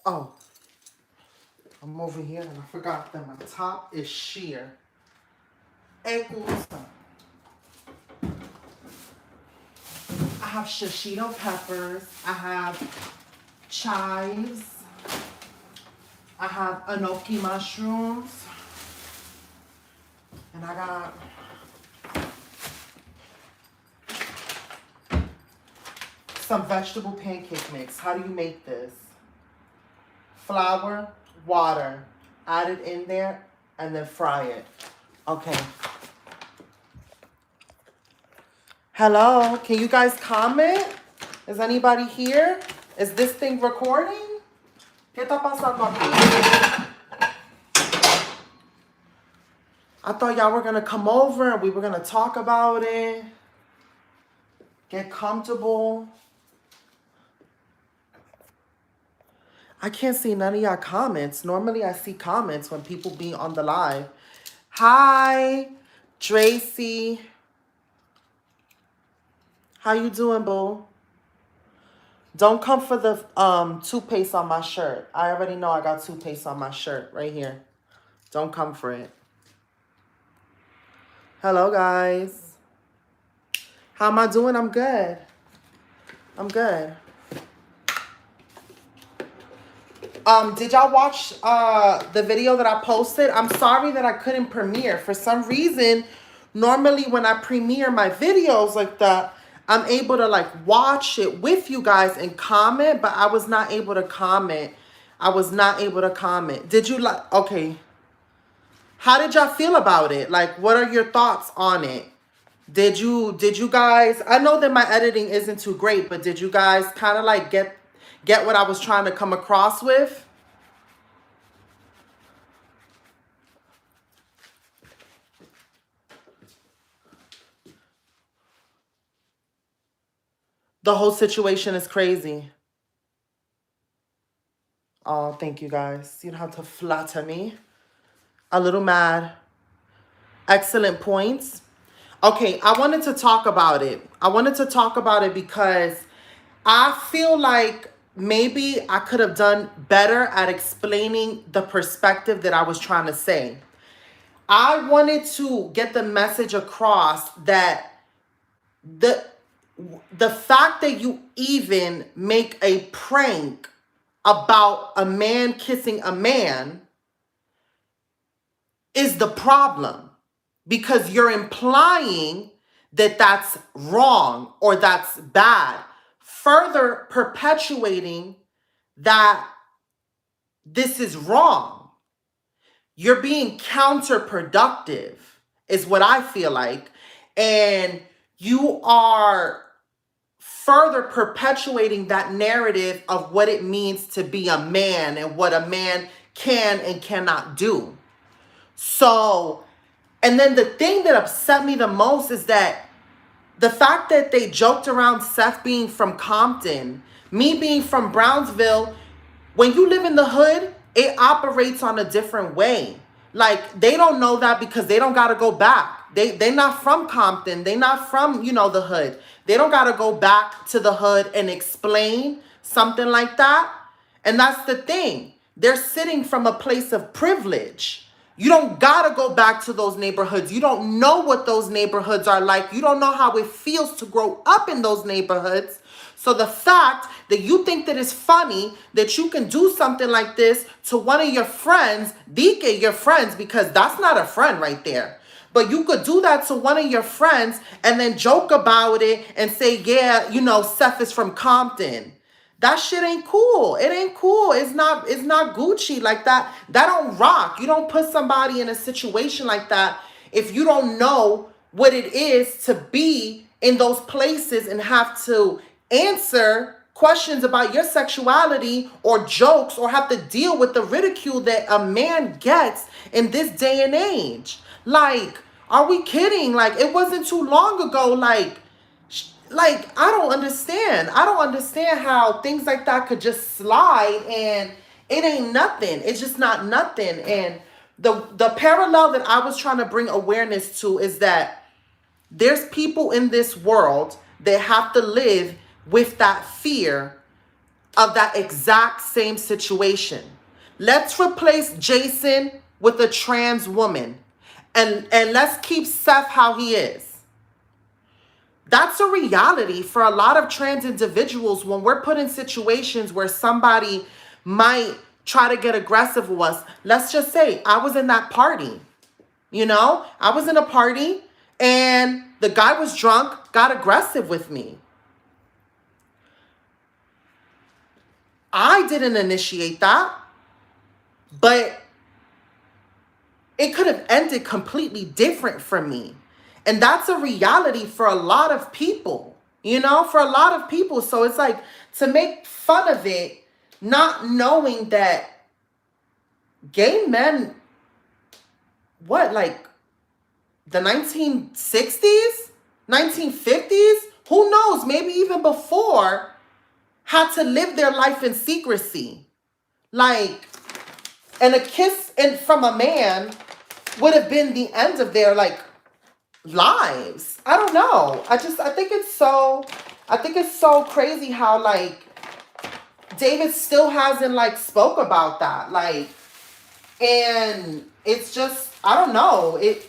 Oh, I'm over here and I forgot that my top is sheer. Écoute, I have shishito peppers. I have chives. I have enoki mushrooms. And I got some vegetable pancake mix. How do you make this? Flour, water, add it in there, and then fry it. Okay. Hello, can you guys comment? Is anybody here? Is this thing recording? ¿Qué está pasando aquí? I thought y'all were gonna come over and we were gonna talk about it. Get comfortable. I can't see none of y'all comments. Normally I see comments when people be on the live. Hi, Tracy. How you doing, boo? Don't come for the toothpaste on my shirt. I already know I got toothpaste on my shirt right here. Don't come for it. Hello, guys. How am I doing? I'm good. I'm good. Did y'all watch the video that I posted? I'm sorry that I couldn't premiere. For some reason, normally when I premiere my videos like that, I'm able to like watch it with you guys and comment, but I was not able to comment. I was not able to comment. Did you like, okay. How did y'all feel about it? Like, what are your thoughts on it? Did you guys, I know that my editing isn't too great, but did you guys kind of like get what I was trying to come across with? The whole situation is crazy. Oh, thank you guys. You don't have to flatter me. A little mad. Excellent points. Okay, I wanted to talk about it. I wanted to talk about it because I feel like maybe I could have done better at explaining the perspective that I was trying to say. I wanted to get the message across that the fact that you even make a prank about a man kissing a man is the problem, because you're implying that that's wrong or that's bad, further perpetuating that this is wrong. You're being counterproductive is what I feel like, and you are further perpetuating that narrative of what it means to be a man and what a man can and cannot do. So, and then the thing that upset me the most is that the fact that they joked around Seth being from Compton, me being from Brownsville. When you live in the hood, it operates on a different way. Like, they don't know that because they don't got to go back. They not from Compton. They not from, the hood. They don't got to go back to the hood and explain something like that. And that's the thing. They're sitting from a place of privilege. You don't got to go back to those neighborhoods. You don't know what those neighborhoods are like. You don't know how it feels to grow up in those neighborhoods. So the fact that you think that it's funny that you can do something like this to one of your friends, DK, your friends, because that's not a friend right there. But you could do that to one of your friends and then joke about it and say, yeah, Seth is from Compton. That shit ain't cool. It ain't cool. It's not Gucci like that. That don't rock. You don't put somebody in a situation like that if you don't know what it is to be in those places and have to answer questions about your sexuality or jokes or have to deal with the ridicule that a man gets in this day and age. Like, are we kidding? Like, it wasn't too long ago. Like, I don't understand. I don't understand how things like that could just slide and it ain't nothing. It's just not nothing. And the parallel that I was trying to bring awareness to is that there's people in this world that have to live with that fear of that exact same situation. Let's replace Jason with a trans woman. And let's keep Seth how he is. That's a reality for a lot of trans individuals when we're put in situations where somebody might try to get aggressive with us. Let's just say I was in that party. I was in a party and the guy was drunk, got aggressive with me. I didn't initiate that, but it could have ended completely different for me. And that's a reality for a lot of people, for a lot of people. So it's like to make fun of it, not knowing that gay men, like the 1960s, 1950s, who knows, maybe even before, had to live their life in secrecy. Like, and a kiss from a man would have been the end of their lives. I don't know. I think it's so crazy how David still hasn't spoke about that. And it's just, I don't know. It's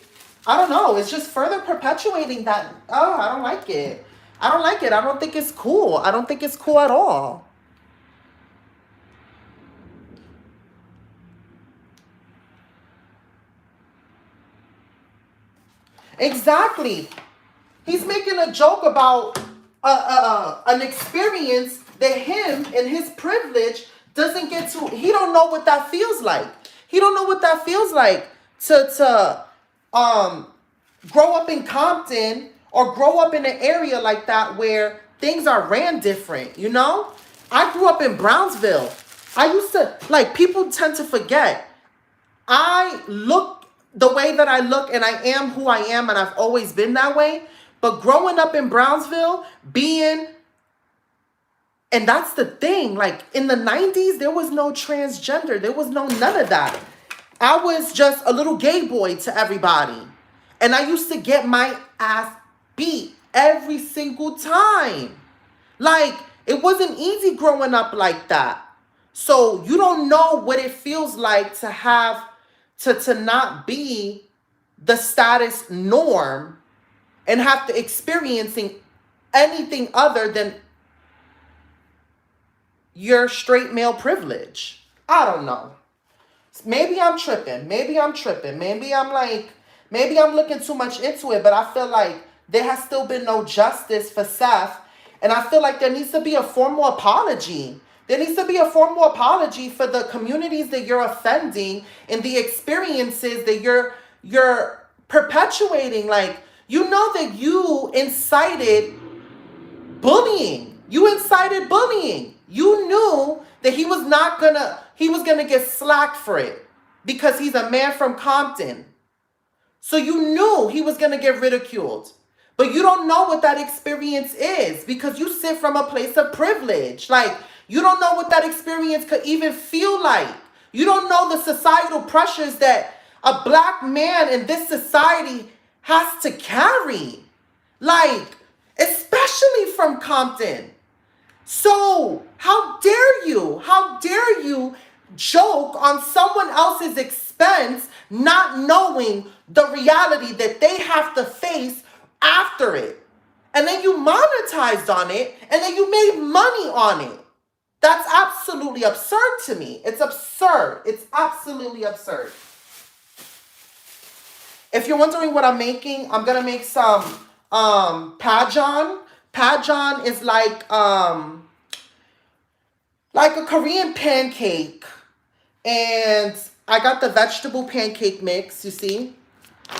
just further perpetuating that. Oh, I don't like it. I don't think it's cool. I don't think it's cool at all. Exactly. He's making a joke about an experience that him and his privilege doesn't get to. He don't know what that feels like. He don't know what that feels like to grow up in Compton or grow up in an area like that where things are ran different. I grew up in Brownsville. I used to, people tend to forget. I look the way that I look and I am who I am and I've always been that way. But growing up in Brownsville, and that's the thing, in the 90s, there was no transgender. There was none of that. I was just a little gay boy to everybody. And I used to get my ass beat every single time. It wasn't easy growing up like that. So you don't know what it feels like to have to not be the status norm and have to experiencing anything other than your straight male privilege. I don't know. Maybe I'm tripping. Maybe I'm looking too much into it, but I feel like there has still been no justice for Seth. And I feel like there needs to be a formal apology. There needs to be a formal apology for the communities that you're offending and the experiences that you're perpetuating. You know that you incited bullying. You incited bullying. You knew that he was gonna get slack for it because he's a man from Compton. So you knew he was gonna get ridiculed. But you don't know what that experience is because you sit from a place of privilege. You don't know what that experience could even feel like. You don't know the societal pressures that a black man in this society has to carry. Especially from Compton. So, how dare you? How dare you joke on someone else's expense, not knowing the reality that they have to face after it? And then you monetized on it, and then you made money on it. That's absolutely absurd to me. It's absurd. It's absolutely absurd. If you're wondering what I'm making, I'm going to make some pajeon. Pajeon is like a Korean pancake. And I got the vegetable pancake mix, you see?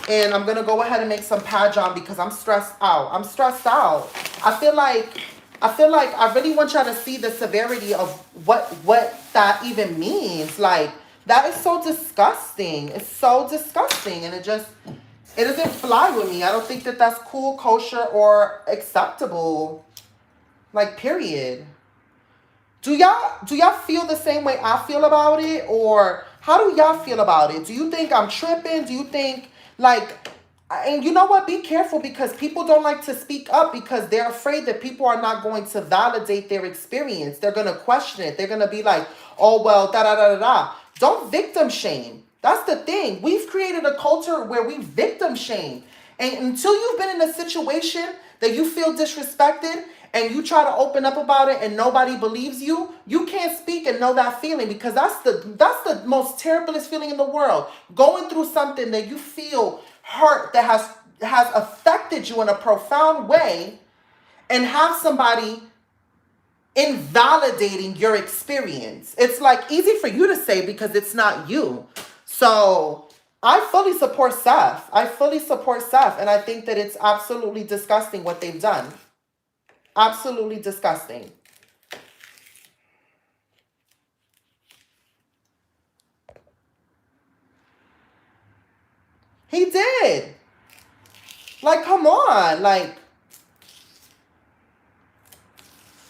And I'm going to go ahead and make some pajeon because I'm stressed out. I feel like I really want y'all to see the severity of what that even means. That is so disgusting. It's so disgusting. And it doesn't fly with me. I don't think that that's cool, kosher, or acceptable. Period. Do y'all feel the same way I feel about it? Or how do y'all feel about it? Do you think I'm tripping? Do you think, And you know what? Be careful, because people don't like to speak up because they're afraid that people are not going to validate their experience. They're going to question it. They're going to be like, oh, well, da da da da da. Don't victim shame. That's the thing. We've created a culture where we victim shame. And until you've been in a situation that you feel disrespected and you try to open up about it and nobody believes you, you can't speak and know that feeling, because that's the most terriblest feeling in the world. Going through something that you feel hurt, that has affected you in a profound way, and have somebody invalidating your experience. It's like easy for you to say because it's not you. So I fully support Seth. I fully support Seth. And I think that it's absolutely disgusting what they've done. Absolutely disgusting. He did. Like, come on. Like,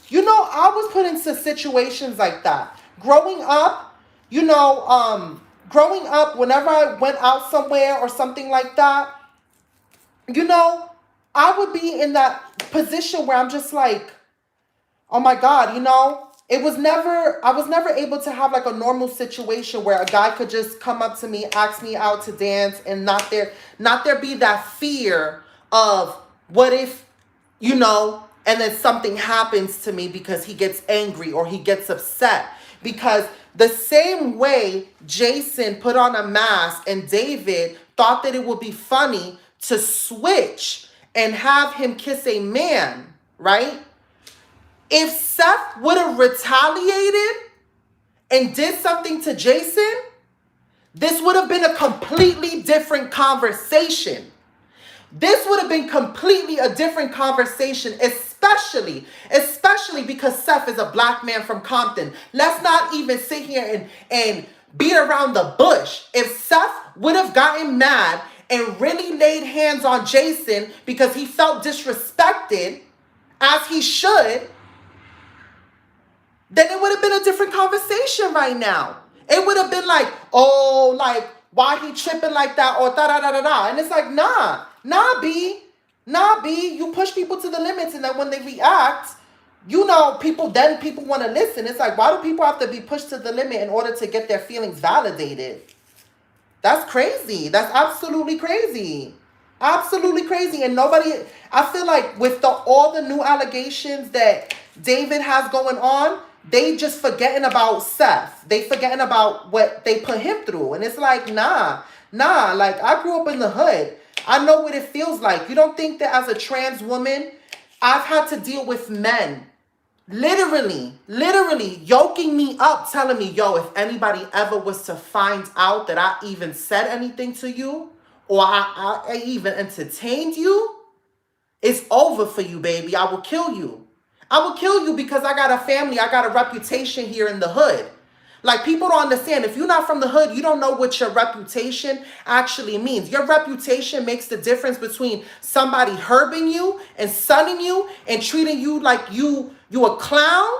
you know, I was put into situations like that. Growing up, growing up, whenever I went out somewhere or something like that, you know, I would be in that position where I'm just like, oh my God, I was never able to have like a normal situation where a guy could just come up to me, ask me out to dance, and not there be that fear of what if, and then something happens to me because he gets angry or he gets upset. Because the same way Jason put on a mask and David thought that it would be funny to switch and have him kiss a man, right? If Seth would have retaliated and did something to Jason, this would have been a completely different conversation. This would have been completely a different conversation, especially because Seth is a black man from Compton. Let's not even sit here and beat around the bush. If Seth would have gotten mad and really laid hands on Jason because he felt disrespected, as he should, then it would have been a different conversation right now. It would have been like, oh, like, why he tripping like that, or da-da-da-da-da. And it's like, nah, B. You push people to the limits, and then when they react, people want to listen. It's like, why do people have to be pushed to the limit in order to get their feelings validated? That's crazy. That's absolutely crazy. Absolutely crazy. And I feel like with all the new allegations that David has going on, they just forgetting about Seth. They forgetting about what they put him through. And it's like, nah. Like, I grew up in the hood. I know what it feels like. You don't think that as a trans woman, I've had to deal with men literally yoking me up, telling me, yo, if anybody ever was to find out that I even said anything to you, or I even entertained you, it's over for you, baby. I will kill you. I will kill you because I got a family. I got a reputation here in the hood. Like, people don't understand. If you're not from the hood, you don't know what your reputation actually means. Your reputation makes the difference between somebody herbing you and sunning you and treating you like you a clown,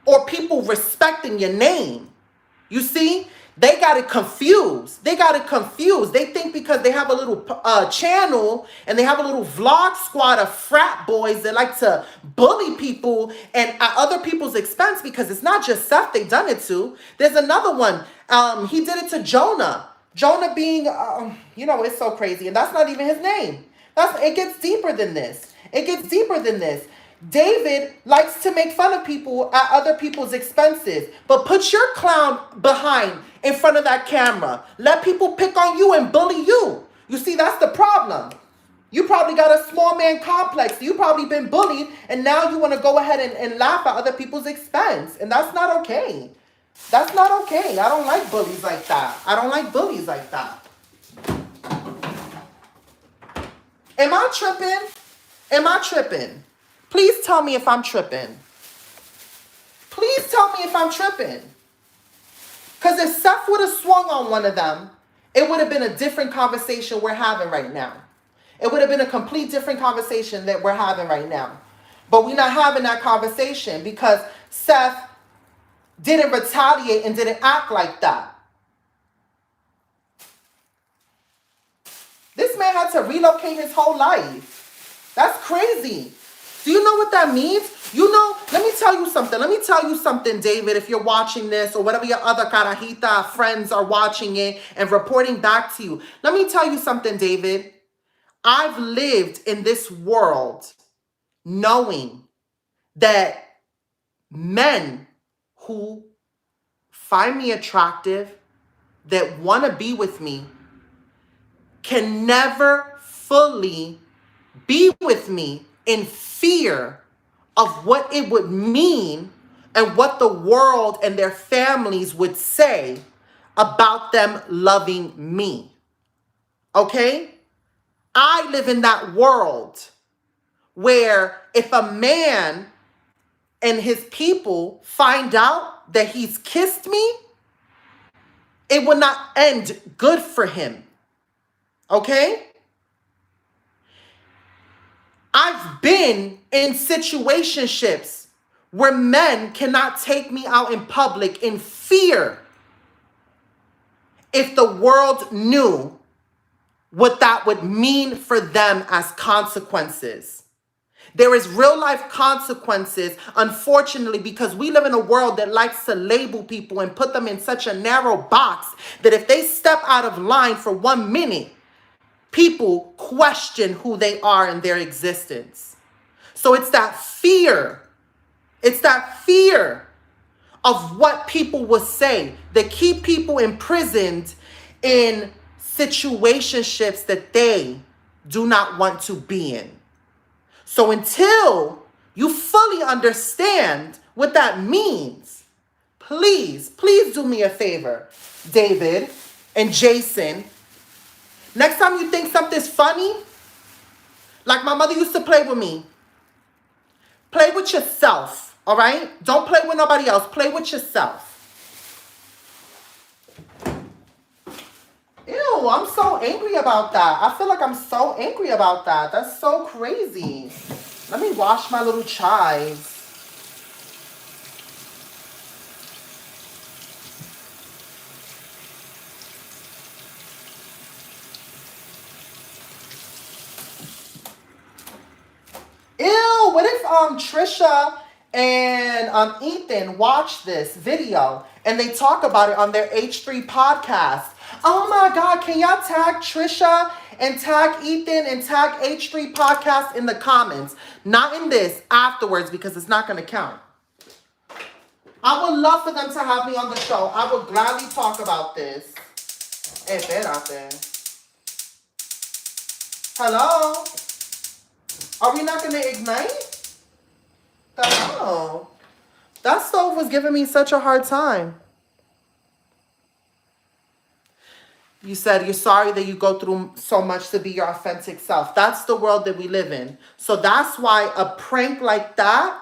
or people respecting your name. You see? They got it confused. They think because they have a little channel and they have a little vlog squad of frat boys that like to bully people and at other people's expense, because it's not just Seth they done it to. There's another one. He did it to Jonah. Jonah being, it's so crazy. And that's not even his name. It gets deeper than this. David likes to make fun of people at other people's expenses. But put your clown behind in front of that camera. Let people pick on you and bully you. You see, that's the problem. You probably got a small man complex. You probably been bullied, and now you want to go ahead and laugh at other people's expense. And that's not okay. That's not okay. I don't like bullies like that. Am I tripping? Please tell me if I'm tripping. Because if Seth would have swung on one of them, it would have been a different conversation we're having right now. It would have been a complete different conversation that we're having right now. But we're not having that conversation because Seth didn't retaliate and didn't act like that. This man had to relocate his whole life. That's crazy. Do you know what that means? You know, let me tell you something. Let me tell you something, David, if you're watching this or whatever your other carajita friends are watching it and reporting back to you. Let me tell you something, David. I've lived in this world knowing that men who find me attractive, that want to be with me, can never fully be with me in fear of what it would mean and what the world and their families would say about them loving me. Okay? I live in that world where if a man and his people find out that he's kissed me, it will not end good for him. Okay? I've been in situationships where men cannot take me out in public in fear if the world knew what that would mean for them as consequences. There is real life consequences, unfortunately, because we live in a world that likes to label people and put them in such a narrow box that if they step out of line for 1 minute, people question who they are in their existence. So it's that fear. It's that fear of what people will say that keep people imprisoned in situationships that they do not want to be in. So until you fully understand what that means, please do me a favor, David and Jason. Next time you think something's funny, like my mother used to play with me, play with yourself, all right? Don't play with nobody else. Play with yourself. Ew, I'm so angry about that. I feel like I'm so angry about that. That's so crazy. Let me wash my little chives. Ew, what if Trisha and Ethan watch this video and they talk about it on their H3 podcast? Oh my God, can y'all tag Trisha and tag Ethan and tag H3 podcast in the comments? Not in this, afterwards, because it's not going to count. I would love for them to have me on the show. I would gladly talk about this. Espérate. Hello? Are we not going to ignite? The hell? That stove was giving me such a hard time. You said you're sorry that you go through so much to be your authentic self. That's the world that we live in. So that's why a prank like that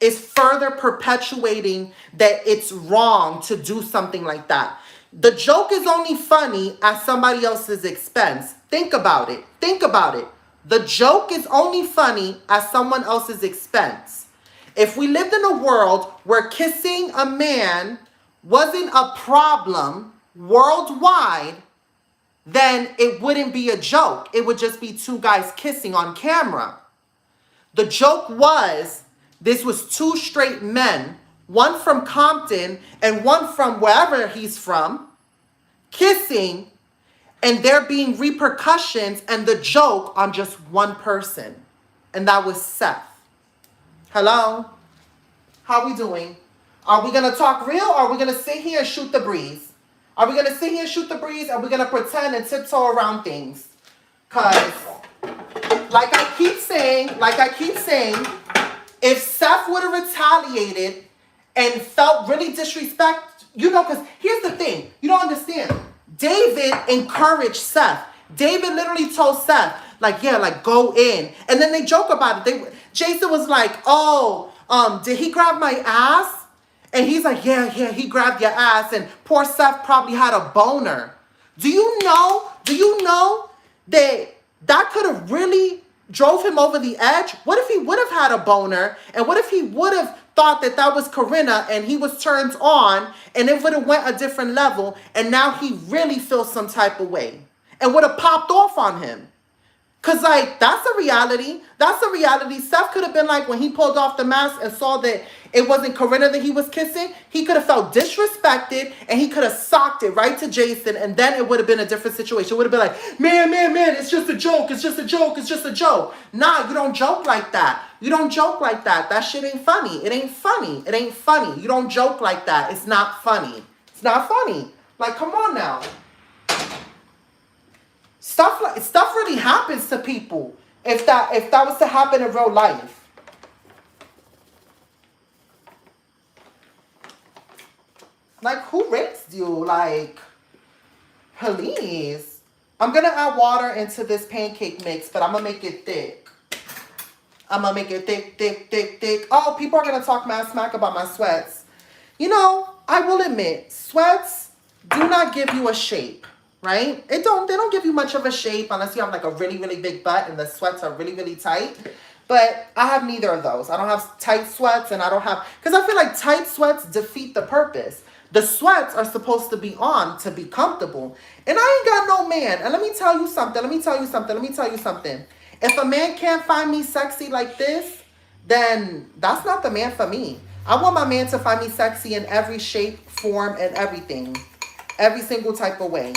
is further perpetuating that it's wrong to do something like that. The joke is only funny at somebody else's expense. Think about it. Think about it. The joke is only funny at someone else's expense. If we lived in a world where kissing a man wasn't a problem worldwide, then it wouldn't be a joke. It would just be two guys kissing on camera. The joke was, this was two straight men, one from Compton and one from wherever he's from, kissing, and there being repercussions and the joke on just one person. And that was Seth. Hello? How we doing? Are we going to talk real or are we going to sit here and shoot the breeze? Are we going to sit here and shoot the breeze or are we going to pretend and tiptoe around things? Because, like I keep saying, if Seth would have retaliated and felt really disrespect, because here's the thing. You don't understand. David encouraged Seth. David literally told Seth, go in. And then they joke about it. Jason was like, did he grab my ass? And he's like, yeah, he grabbed your ass. And poor Seth probably had a boner. Do you know that could have really drove him over the edge? What if he would have had a boner? And what if he would have thought that was Corinna and he was turned on and it would have went a different level and now he really feels some type of way? and would have popped off on him. Cause like that's a reality. That's a reality. Steph could have been like when he pulled off the mask and saw that it wasn't Corinna that he was kissing, he could have felt disrespected and he could have socked it right to Jason, and then it would have been a different situation. It would have been like, man, it's just a joke, it's just a joke, it's just a joke. Nah, you don't joke like that. You don't joke like that. That shit ain't funny. It ain't funny. It ain't funny. You don't joke like that. It's not funny. It's not funny. Like, come on now. Stuff really happens to people if that was to happen in real life. Like, who raised you? Like, please. I'm gonna add water into this pancake mix, but I'm gonna make it thick. I'm gonna make it thick, thick, thick, thick. Oh, people are gonna talk mad smack about my sweats. You know, I will admit, sweats do not give you a shape. Right? They don't give you much of a shape unless you have like a really, really big butt and the sweats are really, really tight. But I have neither of those. I don't have tight sweats and I don't have, because I feel like tight sweats defeat the purpose. The sweats are supposed to be on to be comfortable. And I ain't got no man. And let me tell you something. If a man can't find me sexy like this, then that's not the man for me. I want my man to find me sexy in every shape, form, and everything. Every single type of way.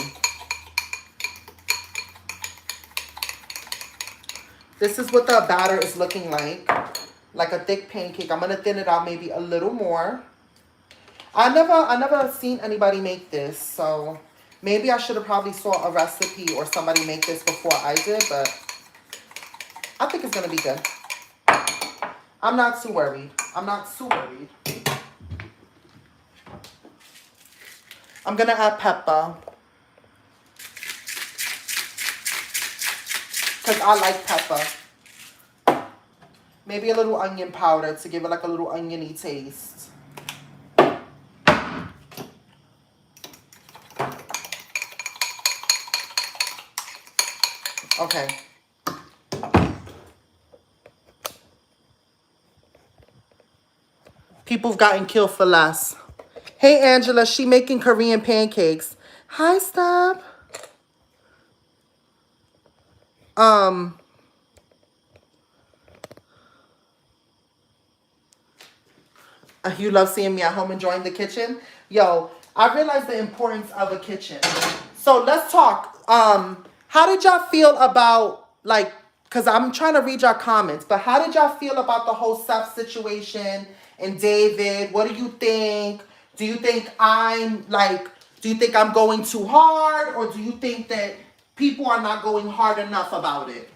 This is what the batter is looking like a thick pancake. I'm gonna thin it out maybe a little more. I never seen anybody make this, so maybe I should have probably saw a recipe or somebody make this before I did, but I think it's gonna be good. I'm not too worried. I'm gonna add pepper. Because I like pepper. Maybe a little onion powder to give it like a little oniony taste. Okay. People've gotten killed for less. Hey, Angela, she making Korean pancakes. Hi, Stop. You love seeing me at home enjoying the kitchen? Yo, I realize the importance of a kitchen. So let's talk. How did y'all feel about, like, because I'm trying to read your comments, but how did y'all feel about the whole Seth situation and David? What do you think? Do you think I'm going too hard? Or do you think that people are not going hard enough about it?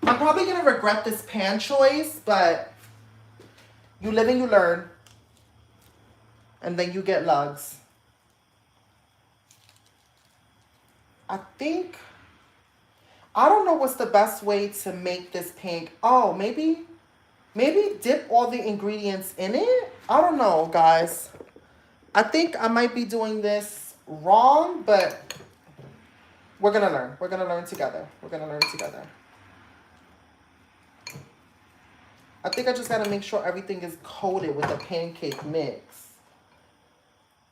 I'm probably going to regret this pan choice, but you live and you learn. And then you get lugs. I don't know what's the best way to make this pink. Oh, maybe dip all the ingredients in it? I don't know, guys. I think I might be doing this wrong, but we're going to learn. We're going to learn together. I think I just got to make sure everything is coated with the pancake mix.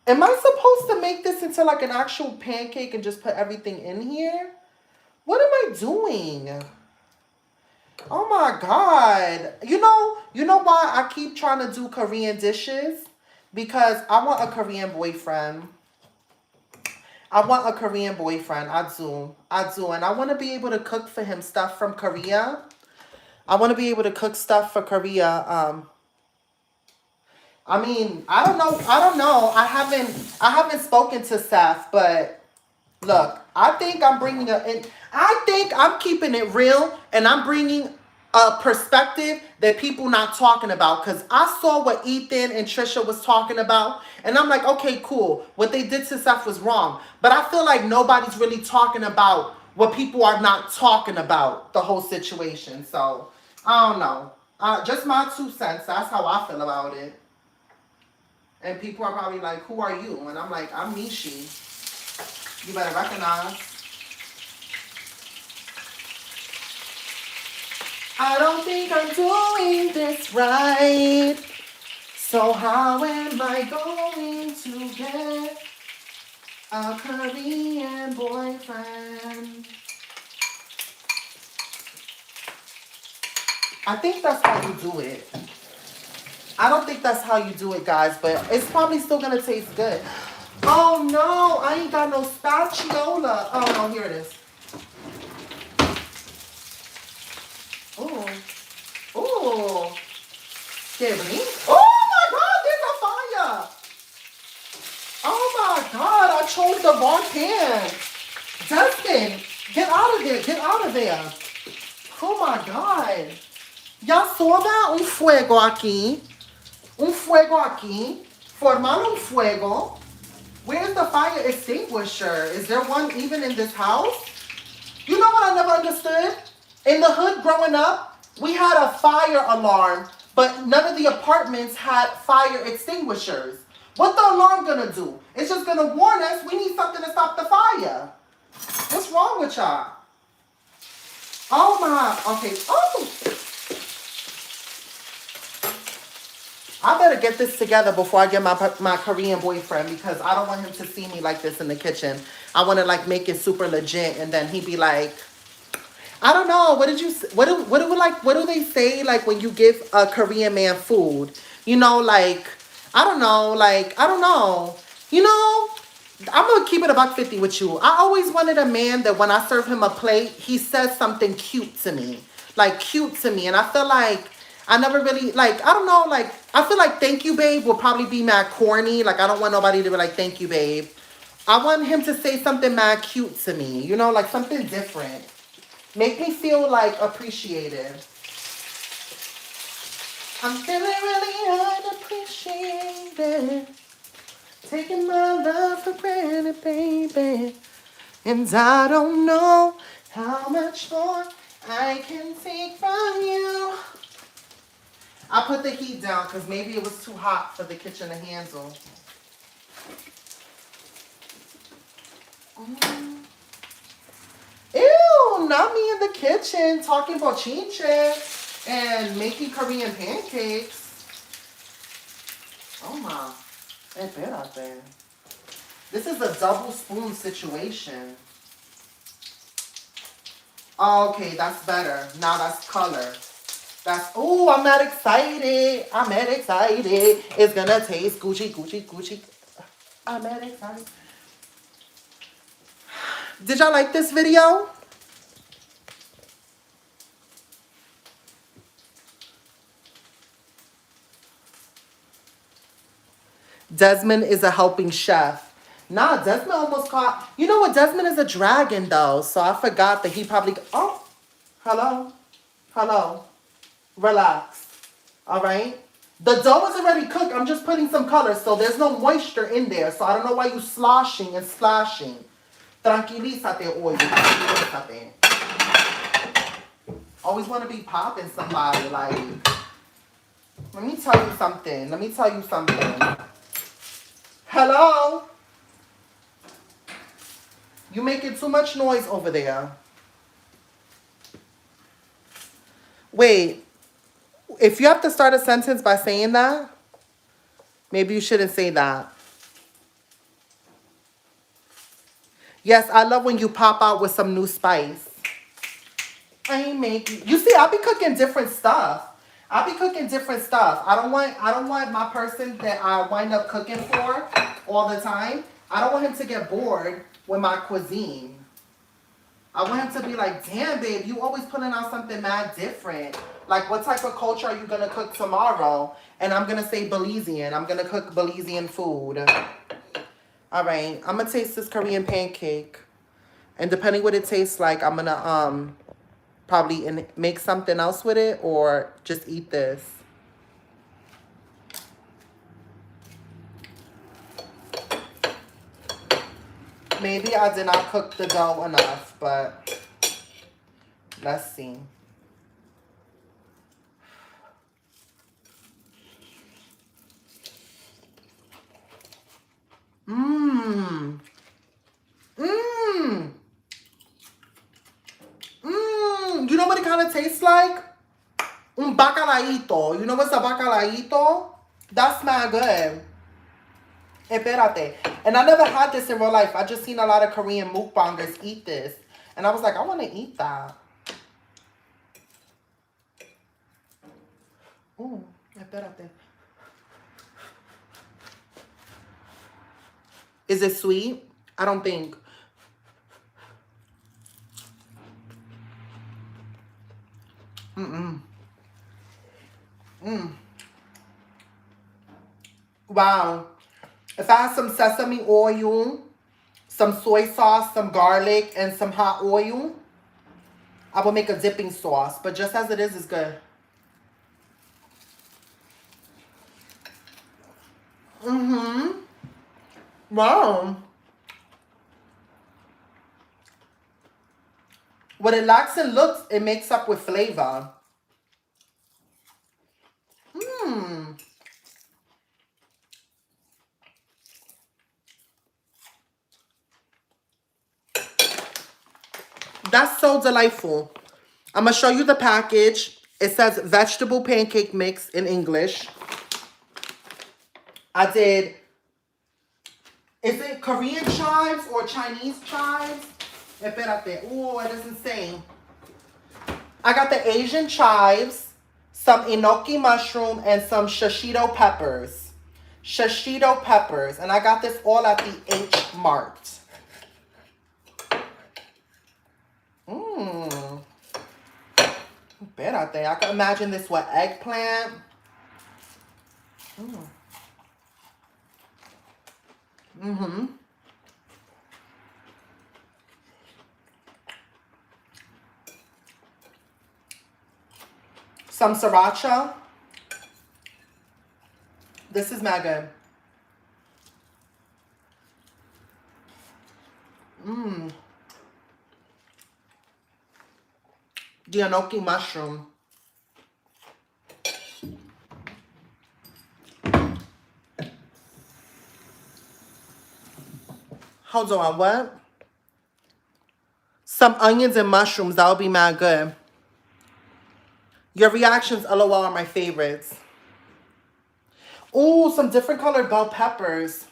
Am I supposed to make this into like an actual pancake and just put everything in here? What am I doing? Oh my God. You know why I keep trying to do Korean dishes? Because I want a Korean boyfriend. I do. And I want to be able to cook for him stuff from Korea. I want to be able to cook stuff for Korea. I mean, I don't know. I haven't spoken to Seth, but look, I think I'm keeping it real, and I'm bringing a perspective that people not talking about. Because I saw what Ethan and Trisha was talking about, and I'm like, okay, cool. What they did to Seth was wrong. But I feel like nobody's really talking about what people are not talking about, the whole situation. So, I don't know. Just my 2 cents. That's how I feel about it. And people are probably like, who are you? And I'm like, I'm Nishi. You better recognize. I don't think I'm doing this right. So how am I going to get a Korean boyfriend? I think that's how you do it. I don't think that's how you do it, guys, but it's probably still gonna taste good. Oh no, I ain't got no spatula. Oh no, here it is. Ooh. Ooh. Qué bonito. Oh my god, there's a fire. Oh my god, I chose the wrong pan. Dustin, get out of there. Get out of there. Oh my god. Y'all saw that? Un fuego aquí. Un fuego aquí. Formando un fuego. Where's the fire extinguisher? Is there one even in this house? You know what I never understood? In the hood growing up, we had a fire alarm, but none of the apartments had fire extinguishers. What the alarm gonna do? It's just gonna warn us we need something to stop the fire. What's wrong with y'all? Oh my, okay. Oh! I better get this together before I get my Korean boyfriend because I don't want him to see me like this in the kitchen. I want to like make it super legit and then he'd be like, I don't know. What did you? What do they say? Like when you give a Korean man food, you know, like I don't know, like I don't know. You know, I'm gonna keep it a buck 50 with you. I always wanted a man that when I serve him a plate, he says something cute to me, like cute to me, and I feel like I never really like. I don't know, like I feel like thank you, babe, will probably be mad corny. Like I don't want nobody to be like thank you, babe. I want him to say something mad cute to me, you know, like something different. Make me feel like appreciated. I'm feeling really unappreciated. Taking my love for granted, baby. And I don't know how much more I can take from you. I put the heat down because maybe it was too hot for the kitchen to handle. Ew, not me in the kitchen talking about chinche and making Korean pancakes. Oh my, it's bad out there. This is a double spoon situation. Oh, okay, that's better. Now that's color. That's, oh, I'm not excited. I'm not excited. It's gonna taste Gucci, Gucci, Gucci. I'm not excited. Did y'all like this video? Desmond is a helping chef. Nah, Desmond almost caught. You know what? Desmond is a dragon, though. So I forgot that he probably. Oh, hello. Hello. Relax. All right? The dough is already cooked. I'm just putting some color. So there's no moisture in there. So I don't know why you sloshing and splashing. Tranquilízate, oye. Tranquilízate. Always want to be popping somebody. Like, let me tell you something. Let me tell you something. Hello? You making too much noise over there. Wait, if you have to start a sentence by saying that, maybe you shouldn't say that. Yes, I love when you pop out with some new spice. I ain't making. You see, I be cooking different stuff. I be cooking different stuff. I don't want my person that I wind up cooking for all the time. I don't want him to get bored with my cuisine. I want him to be like, damn, babe, you always putting out something mad different. Like, what type of culture are you going to cook tomorrow? And I'm going to say Belizean. I'm going to cook Belizean food. All right. I'm going to taste this Korean pancake. And depending what it tastes like, I'm going to probably make something else with it or just eat this. Maybe I did not cook the dough enough, but let's see. Mmm. Mmm. Mmm. You know what it kind of tastes like? bacalaíto. You know what's a bacalaíto? That's not good. Espérate. And I never had this in real life. I just seen a lot of Korean mukbangers eat this. And I was like, I want to eat that. Ooh, espérate. Is it sweet? I don't think. Wow. If I had some sesame oil, some soy sauce, some garlic, and some hot oil, I will make a dipping sauce. But just as it is good. Mm-hmm. Wow. What it lacks in looks, it makes up with flavor. Mmm. That's so delightful. I'm going to show you the package. It says vegetable pancake mix in English. I did, is it Korean chives or Chinese chives? Espérate. Oh, it doesn't say. I got the Asian chives, some enoki mushroom, and some shishito peppers. Shishito peppers. And I got this all at the H Mart. Mmm. Espérate. I can imagine this with eggplant. Mm. Mm-hmm. Some sriracha. This is mad good. Mmm. The enoki mushroom. Hold on, what? Some onions and mushrooms. That would be mad good. Your reactions, LOL, are my favorites. Ooh, some different colored bell peppers.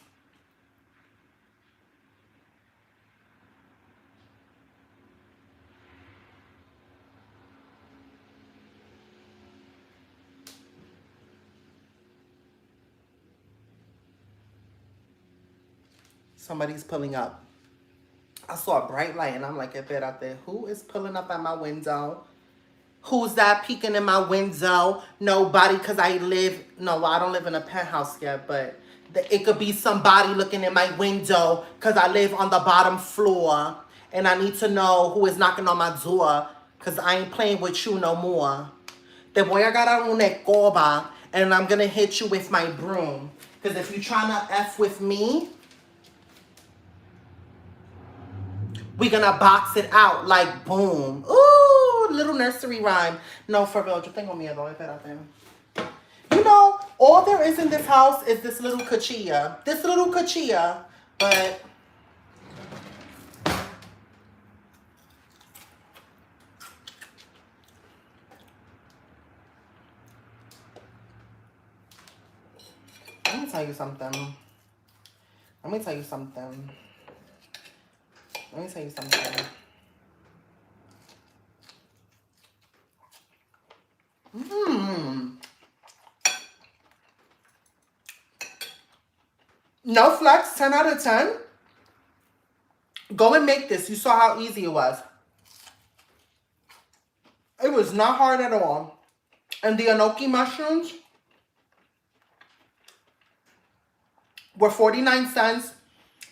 Somebody's pulling up. I saw a bright light and I'm like, espérate, who is pulling up at my window? Who's that peeking in my window? Nobody, because I live, no, well, I don't live in a penthouse yet, but it could be somebody looking in my window because I live on the bottom floor and I need to know who is knocking on my door because I ain't playing with you no more. Te voy a agarrar una escoba and I'm going to hit you with my broom because if you're trying to F with me, we're going to box it out like boom. Ooh, little nursery rhyme. No, for real, yo tengo miedo. Espérate. You know, all there is in this house is this little cuchilla. This little cuchilla. But let me tell you something. Let me tell you something. Let me tell you something. Mmm. No flex, 10 out of 10. Go and make this. You saw how easy it was. It was not hard at all. And the enoki mushrooms were 49 cents.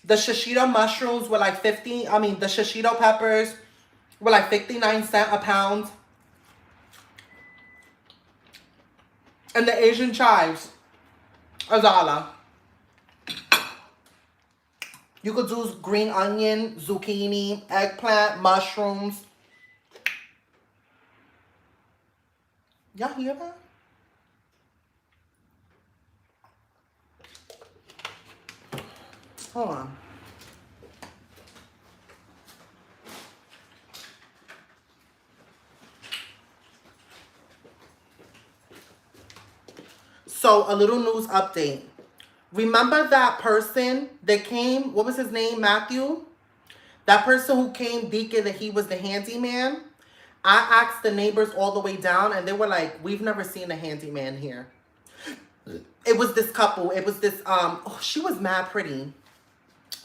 The shishito mushrooms were like the shishito peppers were like 59 cents a pound. And the Asian chives, $1. You could do green onion, zucchini, eggplant, mushrooms. Y'all hear that? Hold on. So a little news update. Remember that person that came, what was his name, Matthew? That person who came thinking that he was the handyman? I asked the neighbors all the way down, and they were like, we've never seen a handyman here. It was this couple. It was this, oh, she was mad pretty.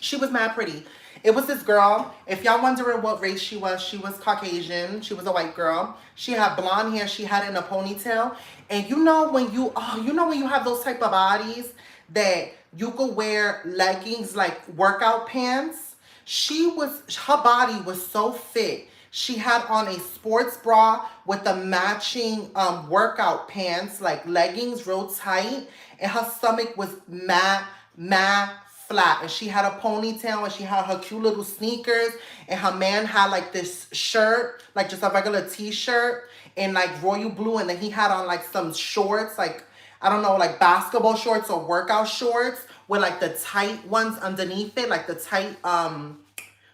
She was mad pretty. It was this girl. If y'all wondering what race she was Caucasian. She was a white girl. She had blonde hair. She had it in a ponytail. And you know when you, oh, you know when you have those type of bodies that you could wear leggings like workout pants? Her body was so fit. She had on a sports bra with the matching workout pants, like leggings, real tight. And her stomach was mad flat. And she had a ponytail and she had her cute little sneakers. And her man had like this shirt, like just a regular t-shirt in like royal blue. And then he had on like some shorts, like, I don't know, like basketball shorts or workout shorts with like the tight ones underneath it, like the tight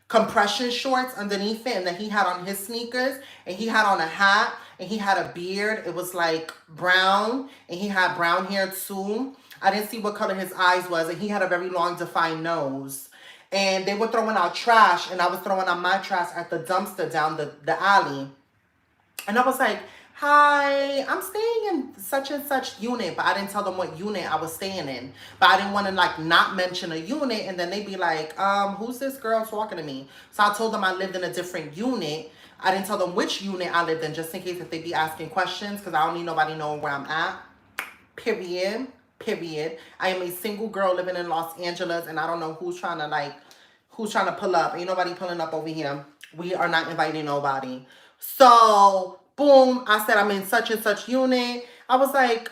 compression shorts underneath it. And then he had on his sneakers and he had on a hat and he had a beard. It was like brown and he had brown hair too. I didn't see what color his eyes was, and he had a very long defined nose. And they were throwing out trash, and I was throwing out my trash at the dumpster down the alley. And I was like, hi, I'm staying in such and such unit, but I didn't tell them what unit I was staying in. But I didn't want to like not mention a unit, and then they'd be like, who's this girl talking to me? So I told them I lived in a different unit. I didn't tell them which unit I lived in, just in case if they be asking questions, because I don't need nobody knowing where I'm at. Period. I am a single girl living in Los Angeles, and I don't know who's trying to pull up. Ain't nobody pulling up over here. We are not inviting nobody. So, boom, I said I'm in such and such unit. I was like,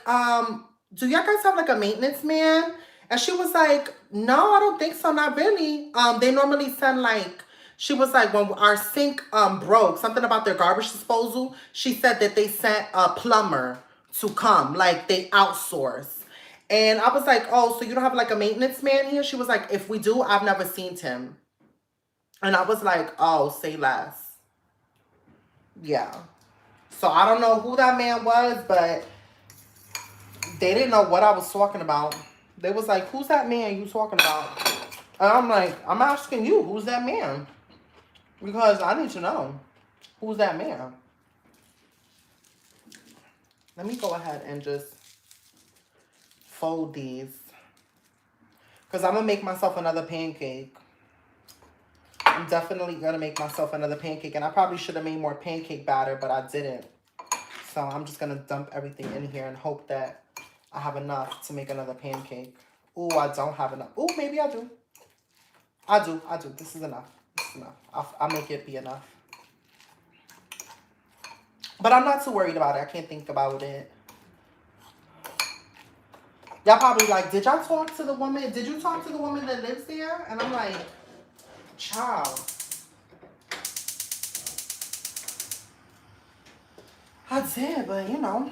do y'all guys have like a maintenance man? And she was like, no, I don't think so, not really. They normally send like, she was like, when our sink broke, something about their garbage disposal, she said that they sent a plumber to come, like they outsource. And I was like, oh, so you don't have like a maintenance man here? She was like, if we do, I've never seen him. And I was like, oh, say less. Yeah. So I don't know who that man was, but they didn't know what I was talking about. They was like, who's that man you talking about? And I'm like, I'm asking you, who's that man? Because I need to know. Who's that man? Let me go ahead and just fold these. Because I'm going to make myself another pancake. I'm definitely going to make myself another pancake. And I probably should have made more pancake batter, but I didn't. So I'm just going to dump everything in here and hope that I have enough to make another pancake. Ooh, I don't have enough. Ooh, maybe I do. I do. This is enough. This is enough. I'll make it be enough. But I'm not too worried about it. I can't think about it. Y'all probably like, did y'all talk to the woman? Did you talk to the woman that lives there? And I'm like, child. I did, but you know,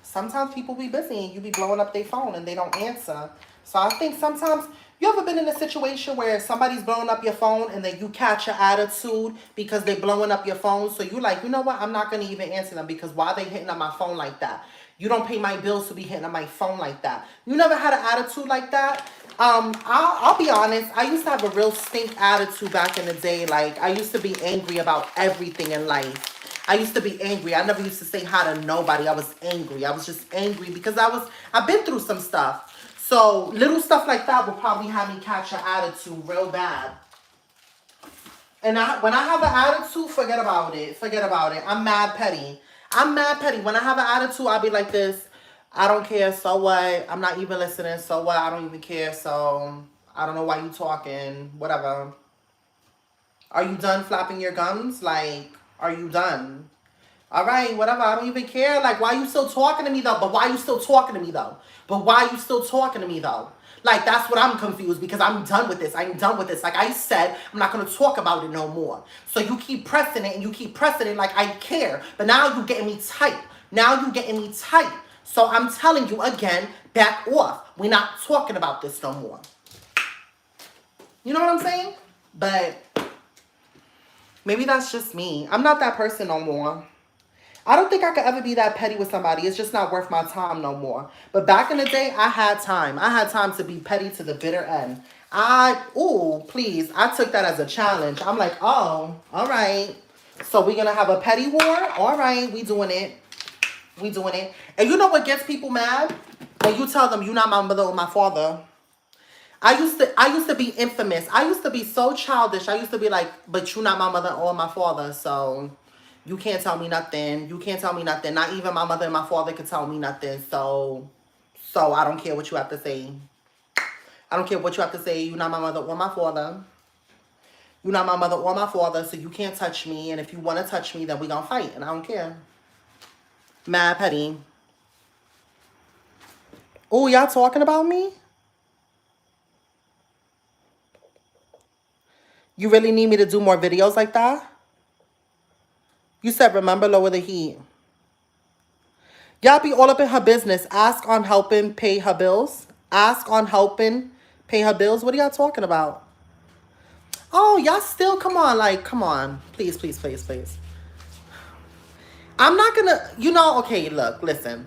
sometimes people be busy and you be blowing up their phone and they don't answer. So I think sometimes, you ever been in a situation where somebody's blowing up your phone and then you catch your attitude because they blowing up your phone? So you like, you know what? I'm not going to even answer them because why are they hitting up my phone like that? You don't pay my bills to be hitting up my phone like that. You never had an attitude like that? I'll be honest. I used to have a real stink attitude back in the day. Like, I used to be angry about everything in life. I used to be angry. I never used to say hi to nobody. I was angry. I was just angry because I've been through some stuff. So little stuff like that will probably have me catch an attitude real bad. And when I have an attitude, forget about it. Forget about it. I'm mad petty. When I have an attitude, I'll be like this. I don't care, so what? I'm not even listening, so what? I don't even care, so I don't know why you talking. Whatever. Are you done flapping your gums? Like, are you done? All right, whatever. I don't even care. Like, why you still talking to me, though? But why you still talking to me, though? Like, that's what I'm confused because I'm done with this. Like I said, I'm not going to talk about it no more. So you keep pressing it like I care. But now you're getting me tight. So I'm telling you again, back off. We're not talking about this no more. You know what I'm saying? But maybe that's just me. I'm not that person no more. I don't think I could ever be that petty with somebody. It's just not worth my time no more. But back in the day, I had time. I had time to be petty to the bitter end. Please. I took that as a challenge. I'm like, oh, all right. So we're going to have a petty war? All right, we doing it. We doing it. And you know what gets people mad? When you tell them you're not my mother or my father. I used to be infamous. I used to be so childish. I used to be like, but you're not my mother or my father, so you can't tell me nothing. You can't tell me nothing. Not even my mother and my father could tell me nothing. So I don't care what you have to say. I don't care what you have to say. You're not my mother or my father. You're not my mother or my father, so you can't touch me. And if you want to touch me, then we gonna fight, and I don't care. Mad petty. Oh, y'all talking about me? You really need me to do more videos like that? You said, remember, lower the heat. Y'all be all up in her business. Ask on helping pay her bills. Ask on helping pay her bills. What are y'all talking about? Oh, y'all still, come on, like, come on. Please, please, please, please. I'm not gonna, okay, look, listen.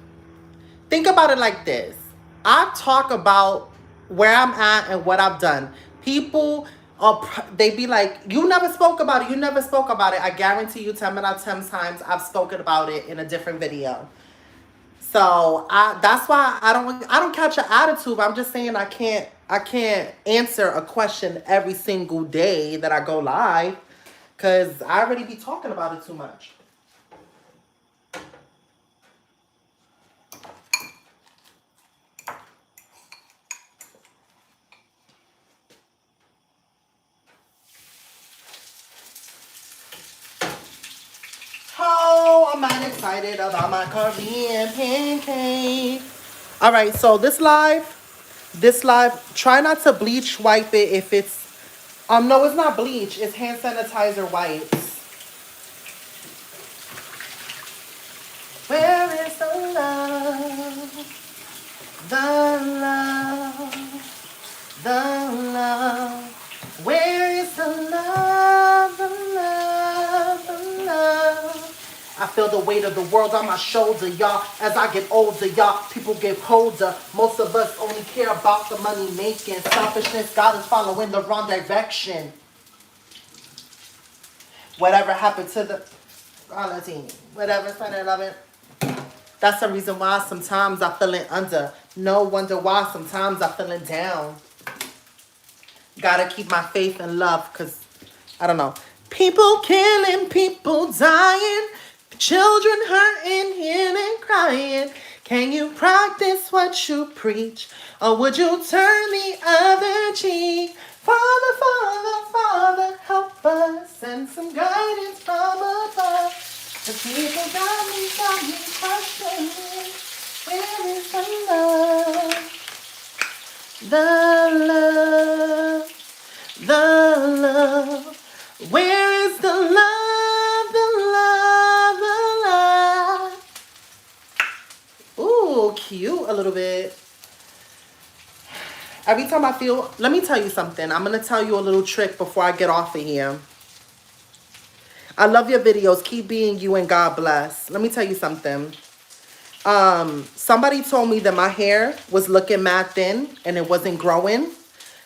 Think about it like this. I talk about where I'm at and what I've done. People, they be like, you never spoke about it. You never spoke about it. I guarantee you 10 out of 10 times I've spoken about it in a different video. So that's why I don't catch an attitude. But I'm just saying I can't answer a question every single day that I go live because I already be talking about it too much. Oh, I'm not excited about my Korean pancake. All right, so this live, try not to bleach wipe it if it's, no, it's not bleach. It's hand sanitizer wipes. Where is the love? The love. The love. Where is the love? The love. The love. I feel the weight of the world on my shoulder, y'all. As I get older, y'all, people get colder. Most of us only care about the money making. Selfishness got us following the wrong direction. Whatever happened to the quality, whatever, son and loving. That's the reason why sometimes I'm feeling under. No wonder why sometimes I'm feeling down. Gotta keep my faith and love, because, I don't know. People killing, people dying. Children hurting, healing, crying. Can you practice what you preach? Or would you turn the other cheek? Father, Father, Father, help us. Send some guidance from above. The people got me questioning. Where is the love? The love. The love. Where is the love? The love. The love. Ooh, cute a little bit. Every time I feel, let me tell you something. I'm going to tell you a little trick before I get off of here. I love your videos. Keep being you and God bless. Let me tell you something. Somebody told me that my hair was looking mad thin and it wasn't growing.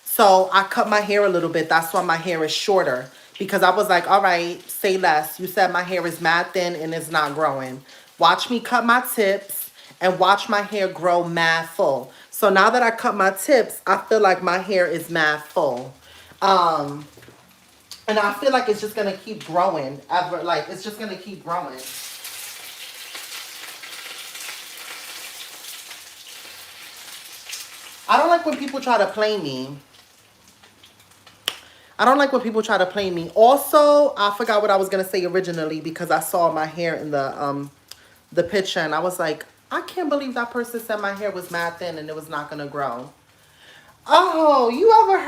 So I cut my hair a little bit. That's why my hair is shorter. Because I was like, all right, say less. You said my hair is mad thin and it's not growing. Watch me cut my tips and watch my hair grow mad full. So now that I cut my tips, I feel like my hair is mad full. And I feel like it's just going to keep growing. It's just going to keep growing. I don't like when people try to play me. I don't like when people try to play me. Also, I forgot what I was going to say originally because I saw my hair in the picture. And I was like, I can't believe that person said my hair was mad thin and it was not going to grow. Oh, you ever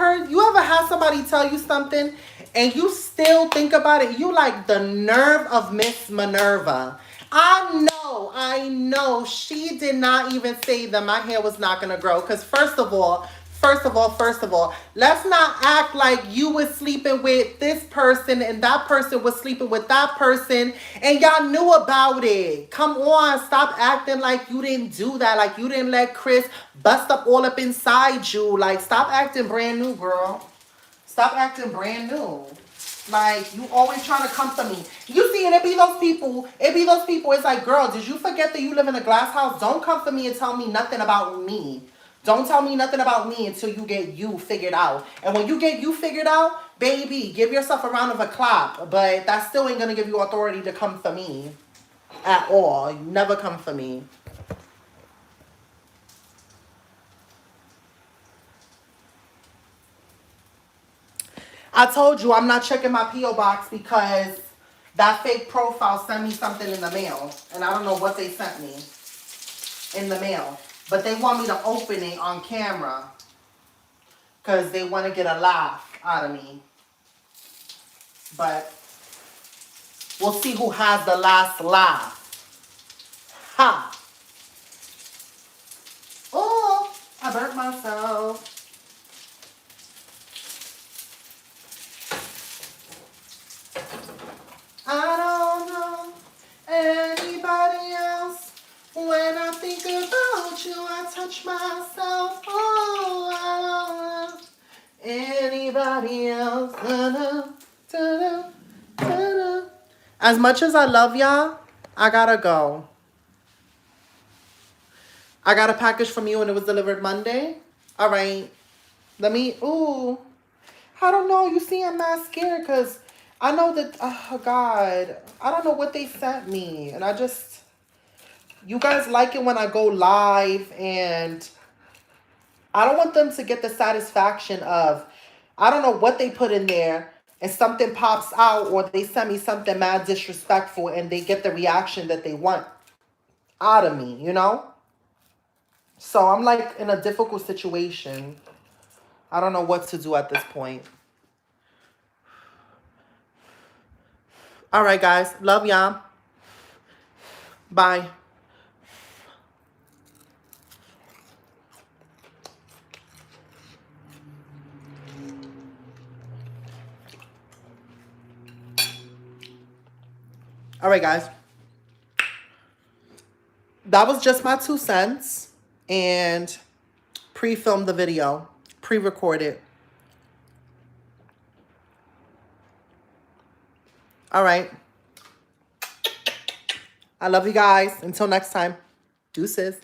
had somebody tell you something and you still think about it? You like the nerve of Miss Minerva. I know. She did not even say that my hair was not going to grow. Because first of all, first of all, let's not act like you was sleeping with this person and that person was sleeping with that person and y'all knew about it. Come on, stop acting like you didn't do that, like you didn't let Chris bust up all up inside you. Like, stop acting brand new, girl. Stop acting brand new. Like, you always trying to come for me. You see, and it be those people. It's like, girl, did you forget that you live in a glass house? Don't come for me and tell me nothing about me. Don't tell me nothing about me until you get you figured out. And when you get you figured out, baby, give yourself a round of a clap. But that still ain't going to give you authority to come for me at all. You never come for me. I told you I'm not checking my P.O. box because that fake profile sent me something in the mail. And I don't know what they sent me in the mail. But they want me to open it on camera because they want to get a laugh out of me. But we'll see who has the last laugh. Ha! Oh, I burnt myself. I don't know anybody else. When I think about you, I touch myself. Oh, I don't know anybody else. Da-da, da-da, da-da. As much as I love y'all, I gotta go. I got a package from you and it was delivered Monday. All right. Let me, ooh. I don't know. You see, I'm not scared because I know that, oh, God. I don't know what they sent me. And I just, you guys like it when I go live. And I don't want them to get the satisfaction of, I don't know what they put in there. And something pops out or they send me something mad disrespectful and they get the reaction that they want out of me, you know? So I'm like in a difficult situation. I don't know what to do at this point. All right, guys. Love y'all. Bye. All right, guys. That was just my 2 cents. And pre-filmed the video. Pre-recorded. All right. I love you guys. Until next time. Deuces.